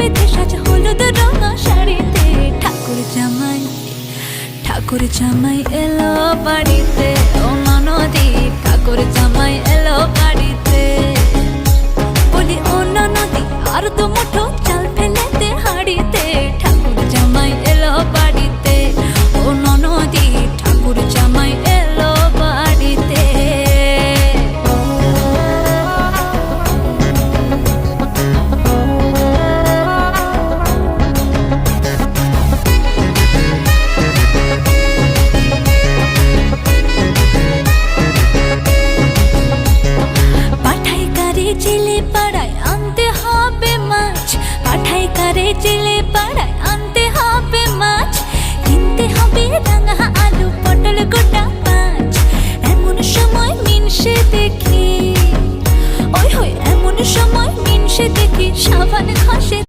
বেঁধে সাজা হলুদ রঙা শাড়িতে। ঠাকুর জামাই এলো বাড়িতে, ও ননদি ঠাকুর জামাই এলো বাড়িতে। বলি ও ননদি আর তো মুঠো চাল ফেলে দে হাঁড়িতে, ঠাকুর জামাই এলো বাড়িতে। ও ননদি ঠাকুর জামাই এলো বাড়িতে। জেলে পাড়ায় আনতে হবে মাছ, পাঠাই কারে জেলে পাড়ায় আনতে হবে মাছ। কিনতে হবে রাঙা আলু পটল গোটা মাছ। এমন সময় মিনসে দেখি, ওই এমন সময় মিনসে দেখি সাবান ঘষে